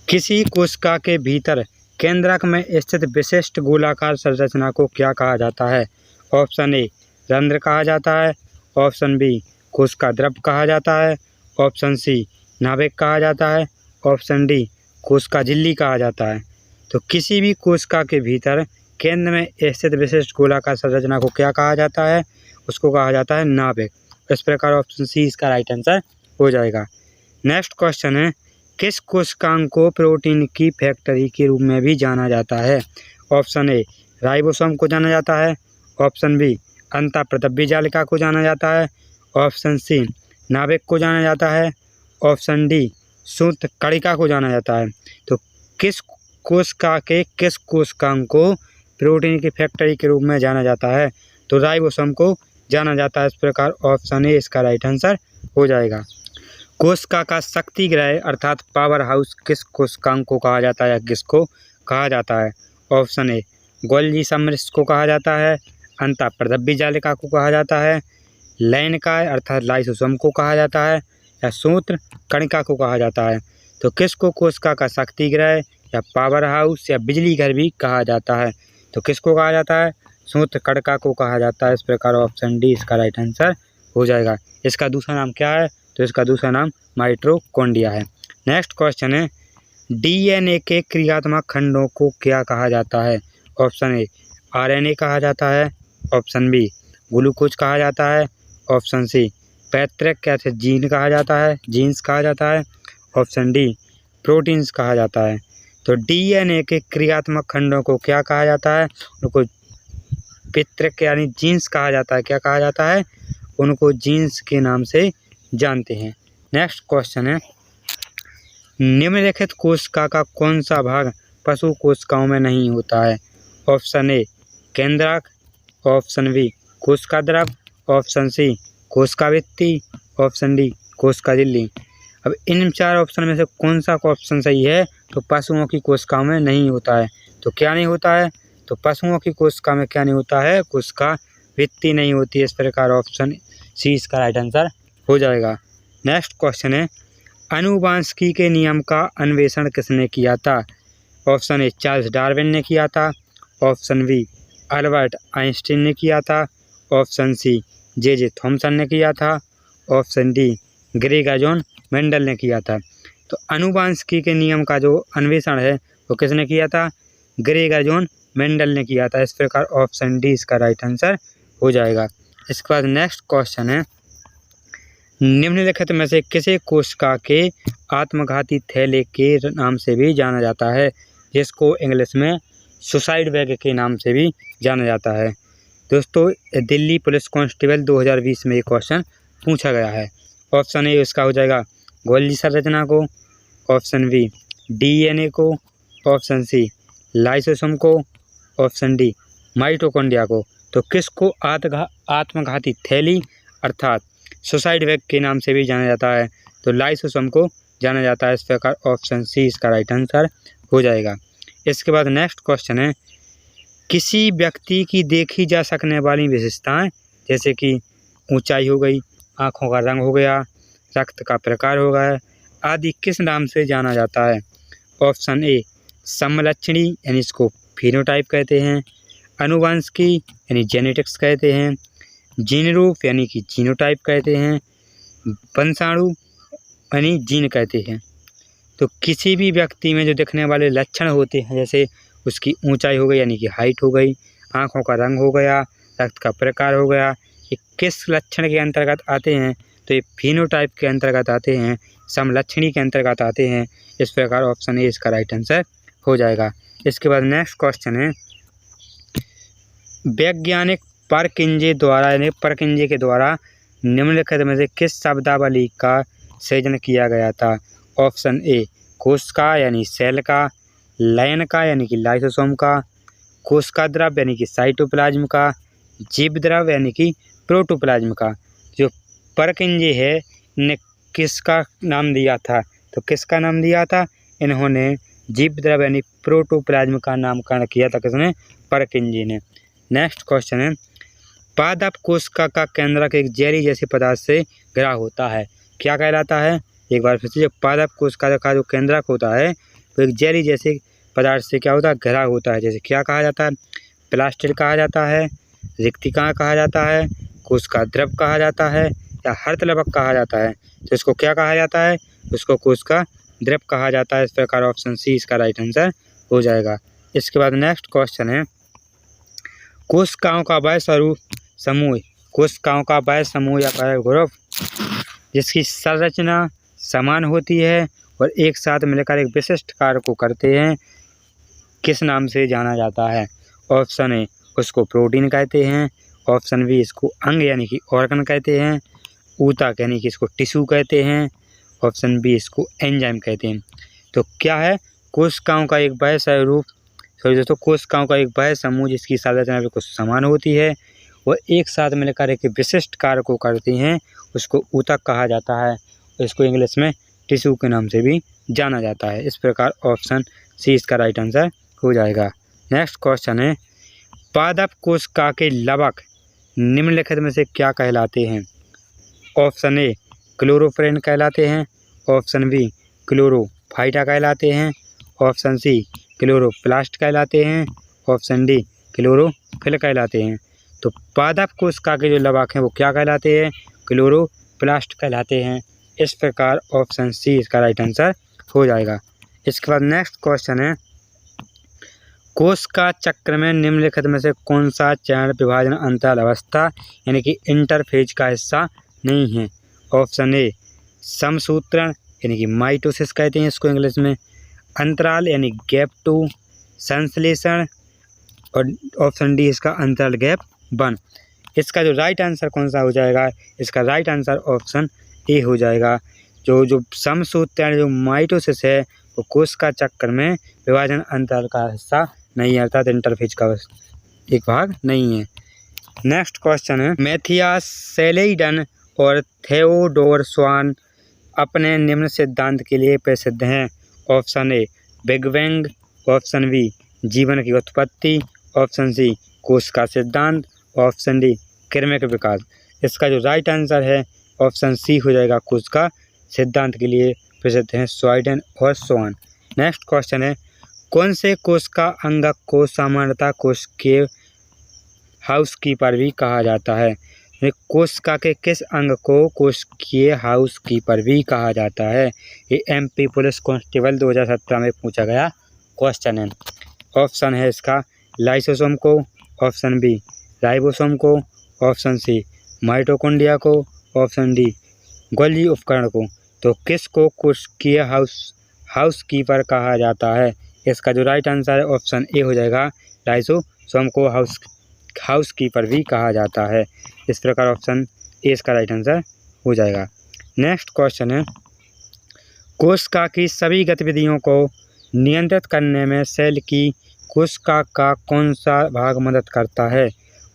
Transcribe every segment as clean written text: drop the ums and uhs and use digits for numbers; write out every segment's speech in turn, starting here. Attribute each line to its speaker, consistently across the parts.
Speaker 1: किसी कोशिका के भीतर केंद्रक में स्थित विशिष्ट गोलाकार संरचना को क्या कहा जाता है? ऑप्शन ए रंध्र कहा जाता है, ऑप्शन बी कोशिका द्रव कहा जाता है, ऑप्शन सी नाभिक कहा जाता है, ऑप्शन डी कोशिका झिल्ली कहा जाता है। तो किसी भी कोशिका के भीतर केंद्र में स्थित विशिष्ट गोलाकार संरचना को क्या कहा जाता है? उसको कहा जाता है नाभिक। इस प्रकार ऑप्शन सी इसका राइट आंसर हो जाएगा। नेक्स्ट क्वेश्चन है, किस कोशिकांग को प्रोटीन की फैक्ट्री के रूप में भी जाना जाता है? ऑप्शन ए राइबोसोम को जाना जाता है, ऑप्शन बी अंतःप्रदव्य जालिका को जाना जाता है, ऑप्शन सी नाभिक को जाना जाता है, ऑप्शन डी सूत्र कणिका को जाना जाता है। तो किस कोशिका के किस कोशिकांग को प्रोटीन की फैक्ट्री के रूप में जाना जाता है? तो राइबोसोम को जाना जाता है। इस प्रकार ऑप्शन ए इसका राइट आंसर हो जाएगा। कोशिका का शक्ति ग्रह अर्थात पावर हाउस किस कोशिकांग को कहा जाता है या किसको कहा जाता है? ऑप्शन ए गोल्जी समृष्ट को कहा जाता है, अंतःप्रदव्य जालिका को कहा जाता है, लैनकाय अर्थात लाइसोसोम को कहा जाता है, या सूत्र कणिका को कहा जाता है। तो किसको कोशिका का शक्ति ग्रह या पावर हाउस या बिजली घर भी कहा जाता है? तो किसको कहा जाता है? सूत्र कणिका को कहा जाता है। इस प्रकार ऑप्शन डी इसका राइट आंसर हो जाएगा। इसका दूसरा नाम क्या है? तो इसका दूसरा नाम माइटोकॉन्ड्रिया है। नेक्स्ट क्वेश्चन है, डीएनए के क्रियात्मक खंडों को क्या कहा जाता है? ऑप्शन ए आरएनए कहा जाता है, ऑप्शन बी ग्लूकोज कहा जाता है, ऑप्शन सी पैतृक या जीन कहा जाता है, जीन्स कहा जाता है, ऑप्शन डी प्रोटीन्स कहा जाता है। तो डीएनए के क्रियात्मक खंडों को क्या कहा जाता है? उनको पैतृक यानी जीन्स कहा जाता है। क्या कहा जाता है? उनको जीन्स के नाम से जानते हैं। नेक्स्ट क्वेश्चन है, निम्नलिखित कोशिका का कौन सा भाग पशु कोशिकाओं में नहीं होता है? ऑप्शन ए केंद्रक, ऑप्शन बी कोशिका द्रव, ऑप्शन सी कोशिका भित्ति, ऑप्शन डी कोशिका झिल्ली। अब इन चार ऑप्शन में से कौन सा ऑप्शन सही है? तो पशुओं की कोशिकाओं में नहीं होता है। तो क्या नहीं होता है? तो पशुओं की कोशिका में क्या नहीं होता है? कोशिका भित्ति नहीं होती है। इस प्रकार ऑप्शन सी इसका राइट आंसर हो जाएगा। नेक्स्ट क्वेश्चन है, आनुवांशिकी के नियम का अन्वेषण किसने किया था? ऑप्शन ए चार्ल्स डार्विन ने किया था, ऑप्शन बी अल्बर्ट आइंस्टीन ने किया था, ऑप्शन सी जे थॉमसन ने किया था, option D Gregor John Mendel ने किया था। तो आनुवांशिकी के नियम का जो अन्वेषण है वो किसने किया था? ग्रेगर जॉन मेंडल ने किया था। इस प्रकार ऑप्शन डी इसका राइट आंसर हो जाएगा। इसके बाद नेक्स्ट क्वेश्चन है, निम्नलिखित में से किसे कोशिका के आत्मघाती थैले के नाम से भी जाना जाता है, जिसको इंग्लिश में सुसाइड बैग के नाम से भी जाना जाता है? दोस्तों, दिल्ली पुलिस कांस्टेबल 2020 में ये क्वेश्चन पूछा गया है। ऑप्शन ए इसका हो जाएगा गोल्जी संरचना को, ऑप्शन बी डीएनए को, ऑप्शन सी लाइसोसोम को, ऑप्शन डी माइटोकॉन्ड्रिया को। तो किसको आत्मघाती थैली अर्थात सुसाइड बैग के नाम से भी जाना जाता है? तो लाइसोसोम को जाना जाता है। इस प्रकार ऑप्शन सी इसका राइट आंसर हो जाएगा। इसके बाद नेक्स्ट क्वेश्चन है, किसी व्यक्ति की देखी जा सकने वाली विशेषताएं जैसे कि ऊंचाई हो गई, आँखों का रंग हो गया, रक्त का प्रकार हो गया आदि किस नाम से जाना जाता है? ऑप्शन ए समलक्षणी यानी इसको फिनोटाइप कहते हैं, आनुवंशिकी यानी जेनेटिक्स कहते हैं, जीन रूप यानी कि जीनोटाइप कहते हैं, वंशाणु यानी जीन कहते हैं। तो किसी भी व्यक्ति में जो दिखने वाले लक्षण होते हैं जैसे उसकी ऊंचाई हो गई यानी कि हाइट हो गई, आँखों का रंग हो गया, रक्त का प्रकार हो गया, ये किस लक्षण के अंतर्गत आते हैं? तो ये फिनोटाइप के अंतर्गत आते हैं, समलक्षणी के अंतर्गत आते हैं। इस प्रकार ऑप्शन ए इसका राइट आंसर हो जाएगा। इसके बाद नेक्स्ट क्वेश्चन है, वैज्ञानिक परकिंजे के द्वारा निम्नलिखित में से किस शब्दावली का सृजन किया गया था? ऑप्शन ए कोशिका यानी सेल का, लयन का यानी कि लाइसोसोम का, कोशिका द्रव यानी कि साइटोप्लाज्म का, जीव द्रव यानी कि प्रोटोप्लाज्म का। जो परकिंजे है ने किसका नाम दिया था? तो किसका नाम दिया था? इन्होंने जीव द्रव यानी प्रोटोप्लाज्म का नामकरण किया था। किसने? परकिंजे ने। नेक्स्ट क्वेश्चन है, पादप कोशिका का केंद्रक एक जेली जैसे पदार्थ से घिरा होता है, क्या कहलाता है? एक बार फिर से, जो पादप कोशिका का जो केंद्रक होता है वो एक जेली जैसे पदार्थ से क्या होता है, घिरा होता है। जैसे क्या कहा जाता है, प्लास्टिड कहा जाता है, रिक्तिका कहा जाता है, कोशिका द्रव कहा जाता है या हर्तलवक कहा जाता है। तो इसको क्या कहा जाता है, उसको कोशिका द्रव कहा जाता है। इस प्रकार ऑप्शन सी इसका राइट आंसर हो जाएगा। इसके बाद नेक्स्ट क्वेश्चन है, कोशिकाओं का वह स्वरूप समूह, कोशिकाओं का वह समूह या वह ग्रुप जिसकी संरचना समान होती है और एक साथ मिलकर एक विशिष्ट कार्य को करते हैं, किस नाम से जाना जाता है। ऑप्शन ए उसको प्रोटीन कहते हैं, ऑप्शन बी इसको अंग यानी कि ऑर्गन कहते हैं, ऊतक यानी कि इसको टिश्यू कहते हैं, ऑप्शन बी इसको एंजाइम कहते हैं। तो क्या है, कोशिकाओं का एक वह स्वरूप, सॉरी दोस्तों, कोशिकाओं का एक वह समूह जिसकी संरचना बिल्कुल समान होती है और एक साथ मिलकर एक विशिष्ट कार्य को करती हैं, उसको ऊतक कहा जाता है। इसको इंग्लिश में टिश्यू के नाम से भी जाना जाता है। इस प्रकार ऑप्शन सी इसका राइट आंसर हो जाएगा। नेक्स्ट क्वेश्चन है, पादप कोशिका के लवक निम्नलिखित में से क्या कहलाते हैं। ऑप्शन ए क्लोरोफिलेन कहलाते हैं, ऑप्शन बी क्लोरोफाइटा कहलाते हैं, ऑप्शन सी क्लोरोप्लास्ट कहलाते हैं, ऑप्शन डी क्लोरोफिल कहलाते हैं। तो पादप कोशिका के जो लवक हैं वो क्या कहलाते हैं, क्लोरोप्लास्ट कहलाते हैं। इस प्रकार ऑप्शन सी इसका राइट आंसर हो जाएगा। इसके बाद नेक्स्ट क्वेश्चन है, कोशिका चक्र में निम्नलिखित में से कौन सा चरण विभाजन अंतराल अवस्था यानी कि इंटरफेज का हिस्सा नहीं है। ऑप्शन ए समसूत्रण यानी कि माइटोसिस कहते हैं इसको इंग्लिश में, अंतराल यानी गैप 2, संश्लेषण, और ऑप्शन डी इसका अंतराल गैप 1। इसका जो राइट आंसर कौन सा हो जाएगा, इसका राइट आंसर ऑप्शन ए हो जाएगा। जो समसूत्रण जो माइटोसिस है वो कोशिका चक्र में विभाजन अंतराल का हिस्सा नहीं है, अर्थात इंटरफेज का एक भाग नहीं है। नेक्स्ट क्वेश्चन है, मैथियास सेलेइडन और थियोडोर स्वान अपने निम्न सिद्धांत के लिए प्रसिद्ध हैं। Option A big bang, option B जीवन की उत्पत्ति, ऑप्शन सी कोशिका सिद्धांत, ऑप्शन डी क्रमिक विकास। इसका जो राइट आंसर है ऑप्शन सी हो जाएगा, कोशिका सिद्धांत के लिए प्रसिद्ध हैं स्वाइडन और स्वान। नेक्स्ट क्वेश्चन है, कौन से कोशिका अंगक को सामान्यतः कोशिकीय हाउसकीपर भी कहा जाता है। कोशिका के किस अंग को कोशिकीय हाउसकीपर भी कहा जाता है। ये MP पुलिस कांस्टेबल 2017 में पूछा गया क्वेश्चन है। ऑप्शन है इसका लाइसोसोम को, ऑप्शन बी राइबोसोम को, ऑप्शन सी माइटोकॉन्ड्रिया को, ऑप्शन डी गोल्गी उपकरण को। तो किसको कोशिकीय हाउसकीपर कहा जाता है। इसका जो राइट आंसर है ऑप्शन ए हो जाएगा, लाइसोसोम को हाउसकीपर भी कहा जाता है। इस प्रकार ऑप्शन ए इसका राइट आंसर हो जाएगा। नेक्स्ट क्वेश्चन है, कोशिका की सभी गतिविधियों को नियंत्रित करने में सेल की कोशिका का कौन सा भाग मदद करता है।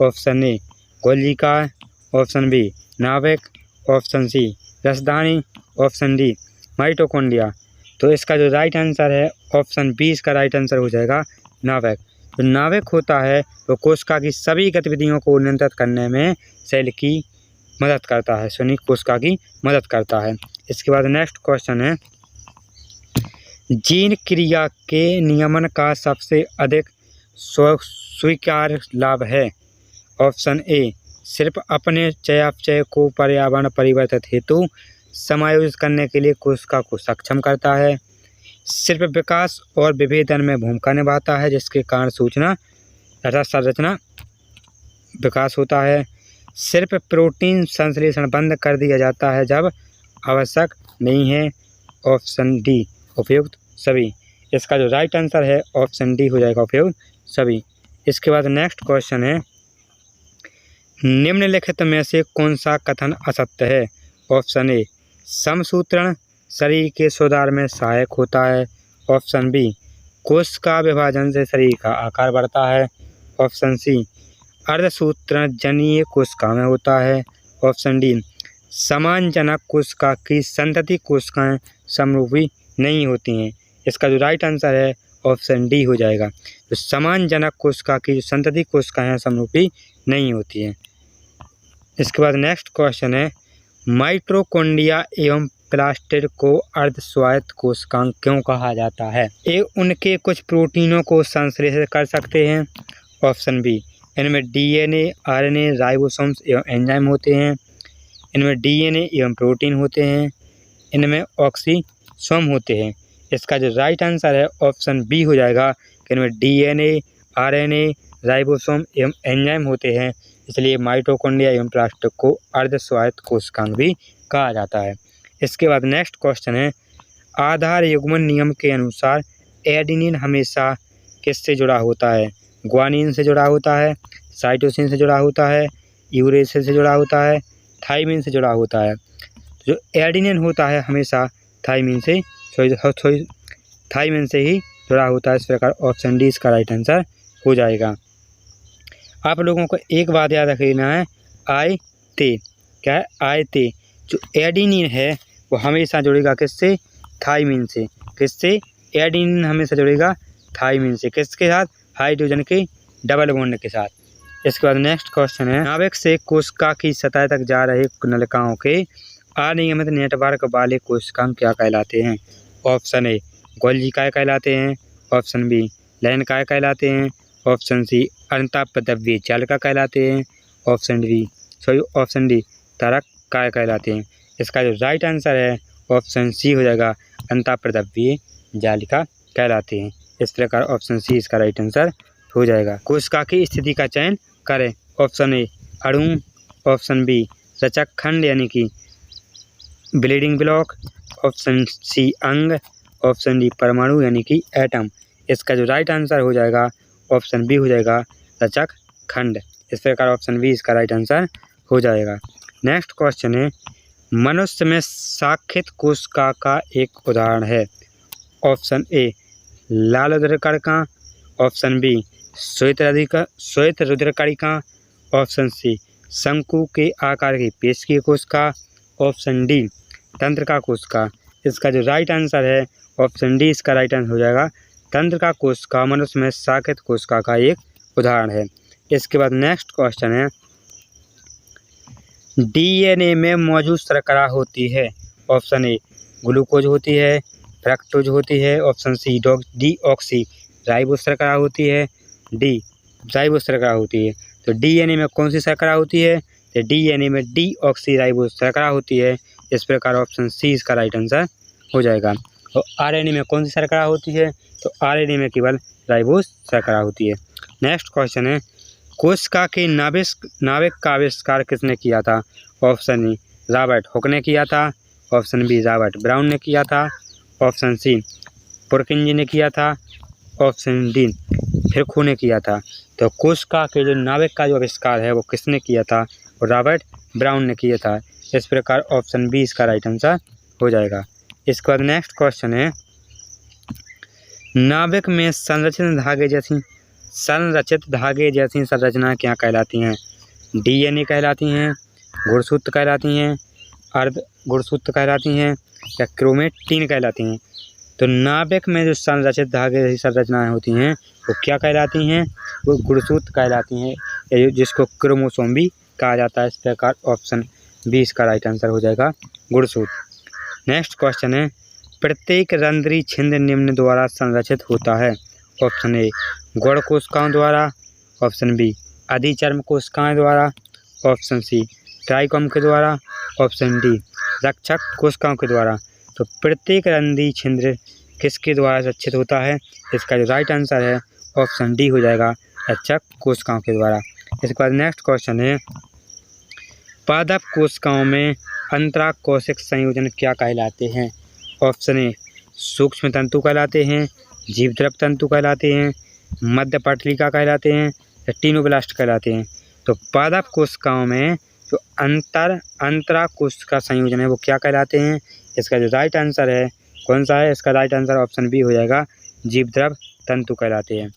Speaker 1: ऑप्शन ए गोल्गिका, ऑप्शन बी नाभिक, ऑप्शन सी रसधानी, ऑप्शन डी माइटोकॉन्ड्रिया। तो इसका जो राइट आंसर है ऑप्शन बी इसका राइट आंसर हो जाएगा, नाभिक। जो नाभिक होता है वो कोशिका की सभी गतिविधियों को नियंत्रित करने में सेल की मदद करता है, कोशिका की मदद करता है। इसके बाद नेक्स्ट क्वेश्चन है, जीन क्रिया के नियमन का सबसे अधिक स्वीकार्य लाभ है। ऑप्शन ए सिर्फ अपने चयापचय को पर्यावरण परिवर्तित हेतु समायोजित करने के लिए कोशिका को सक्षम करता है, सिर्फ विकास और विभेदन में भूमिका निभाता है जिसके कारण सूचना तथा संरचना विकास होता है, सिर्फ प्रोटीन संश्लेषण बंद कर दिया जाता है जब आवश्यक नहीं है, ऑप्शन डी उपयुक्त सभी। इसका जो राइट आंसर है ऑप्शन डी हो जाएगा, उपयुक्त सभी। इसके बाद नेक्स्ट क्वेश्चन है, निम्नलिखित में से कौन सा कथन असत्य है। ऑप्शन ए समसूत्रण शरीर के सुधार में सहायक होता है, ऑप्शन बी कोशिका विभाजन से शरीर का आकार बढ़ता है, ऑप्शन सी अर्धसूत्रण जनीय कोशिका में होता है, ऑप्शन डी समानजनक कोशिका की संतति कोशिकाएं समरूपी नहीं होती हैं। इसका जो राइट आंसर है ऑप्शन डी हो जाएगा, तो समानजनक कोशिका की जो संतति कोशिकाएं समरूपी नहीं होती हैं। इसके बाद नेक्स्ट क्वेश्चन है, माइटोकॉन्ड्रिया एवं प्लास्टिड को अर्ध स्वायत्त कोशिकांग क्यों कहा जाता है? ए, उनके कुछ प्रोटीनों को संश्लेषित कर सकते हैं। ऑप्शन बी, इनमें डीएनए, आरएनए, राइबोसोम्स एवं एंजाइम होते हैं। इनमें डीएनए एवं प्रोटीन होते हैं। इनमें ऑक्सीसोम होते हैं। इसका जो राइट आंसर है ऑप्शन बी हो जाएगा कि इनमें डीएनए, आरएनए, राइबोसोम एवं एंजाइम होते हैं, इसलिए माइटोकॉन्ड्रिया एवं प्लास्टिड को अर्ध स्वायत्त कोशिकांग भी कहा जाता है। इसके बाद नेक्स्ट क्वेश्चन है, आधार युग्मन नियम के अनुसार एडेनिन हमेशा किससे जुड़ा होता है? ग्वानिन से जुड़ा होता है, साइटोसिन से जुड़ा होता है, यूरेसिल से जुड़ा होता है, थाइमिन से जुड़ा होता है। जो एडेनिन होता है हमेशा थाइमिन से ही जुड़ा होता है। इस प्रकार ऑप्शन डी इसका राइट आंसर हो जाएगा। आप लोगों को एक बात याद रखना है, आयते क्या है? आयते जो एडेनिन है वो हमेशा जुड़ेगा किससे? थाइमिन से। किससे? एडेनिन हमेशा जुड़ेगा थाइमिन से। किसके साथ? हाइड्रोजन के डबल बॉन्ड के साथ। इसके बाद नेक्स्ट क्वेश्चन है, नाभिक से कोशिका की सतह तक जा रहे नलिकाओं के अनियमित नेटवर्क वाले कोशिकांग क्या कहलाते हैं? ऑप्शन ए, गोल्जिकाय कहलाते हैं। ऑप्शन बी, लैनकाय कहलाते हैं। ऑप्शन सी, अंतःपदव्य जालिका कहलाते हैं। ऑप्शन डी, तरक्काय कहलाते हैं। इसका जो राइट आंसर है ऑप्शन सी हो जाएगा, अंतःपदव्य जालिका कहलाते हैं। इस प्रकार ऑप्शन सी इसका राइट आंसर हो जाएगा। कोशिका की स्थिति का चयन करें। ऑप्शन ए, अणु। ऑप्शन बी, रचक खंड यानी कि बिल्डिंग ब्लॉक। ऑप्शन सी, अंग। ऑप्शन डी, परमाणु यानी कि एटम। इसका जो राइट आंसर हो जाएगा ऑप्शन बी हो जाएगा, रचक खंड। इस प्रकार ऑप्शन बी इसका राइट आंसर हो जाएगा। नेक्स्ट क्वेश्चन है, मनुष्य में शाखित कोशिका का एक उदाहरण है। ऑप्शन ए, लाल रुद्रकणिका। ऑप्शन बी, श्वेत रुद्रकणिका। ऑप्शन सी, शंकु के आकार की पेशकी कोशिका। ऑप्शन डी, तंत्रिका कोशिका। इसका जो राइट आंसर है ऑप्शन डी इसका राइट आंसर हो जाएगा, तंत्रिका कोशिका मनुष्य में शाखित कोशिका का एक उदाहरण है। इसके बाद नेक्स्ट क्वेश्चन है, डीएनए में मौजूद शर्करा होती है। ऑप्शन ए, ग्लूकोज होती है, फ्रक्टोज होती है। ऑप्शन सी, डीऑक्सी राइबोज शर्करा होती है। डी, राइबोज शर्करा होती है। तो डीएनए में कौन सी शर्करा होती है? तो डीएनए में डीऑक्सी राइबोज शर्करा होती है। इस प्रकार ऑप्शन सी इसका राइट आंसर हो जाएगा। और आरएनए में कौन सी शर्करा होती है? तो आरएनए में केवल राइबोज शर्करा होती है। नेक्स्ट क्वेश्चन है, कोशिका के नाभिक का आविष्कार किसने किया था? ऑप्शन ए, रॉबर्ट हुक ने किया था। ऑप्शन बी, रॉबर्ट ब्राउन ने किया था। ऑप्शन सी, पुरकिंजी ने किया था। ऑप्शन डी, फिरखो ने किया था। तो कोशिका के जो नाभिक का जो आविष्कार है वो किसने किया था? रॉबर्ट ब्राउन ने किया था। इस प्रकार ऑप्शन बी इसका राइट आंसर हो जाएगा। इसके बाद नेक्स्ट क्वेश्चन है, नाभिक में संरचित धागे जैसी संरचना क्या कहलाती हैं? डीएनए कहलाती हैं, गुणसूत्र कहलाती हैं, अर्ध गुणसूत्र कहलाती हैं या क्रोमेटिन कहलाती हैं? तो नाभिक में जो संरचित धागे जैसी संरचनाएं होती हैं वो क्या कहलाती हैं? वो गुणसूत्र कहलाती हैं, जिसको क्रोमोसोम भी कहा जाता है। इस प्रकार ऑप्शन बी इसका राइट आंसर हो जाएगा, गुणसूत्र। नेक्स्ट क्वेश्चन है, प्रत्येक रंध्रीय छिद्र निम्न द्वारा संरचित होता है। ऑप्शन ए, गौड़ कोशिकाओं द्वारा। ऑप्शन बी, अधिचर्म कोशिकाएं द्वारा। ऑप्शन सी, ट्राइकोम के द्वारा। ऑप्शन डी, रक्षक कोशिकाओं के द्वारा। तो प्रत्येक रंध्रीय छिद्र किसके द्वारा संरचित होता है? इसका जो राइट आंसर है ऑप्शन डी हो जाएगा, रक्षक कोशिकाओं के द्वारा। इसके बाद नेक्स्ट क्वेश्चन है, पादप कोशिकाओं में अंतराकोशिक संयोजन क्या कहलाते हैं? ऑप्शन ए, सूक्ष्म तंतु कहलाते हैं, जीवद्रव तंतु कहलाते हैं, मध्य पटलिका कहलाते हैं या टीनोब्लास्ट कहलाते हैं? तो पादप कोशिकाओं में जो अंतराकोशिका संयोजन है वो क्या कहलाते हैं? इसका जो राइट आंसर है कौन सा है? इसका राइट आंसर ऑप्शन बी हो जाएगा, जीवद्रव तंतु कहलाते हैं।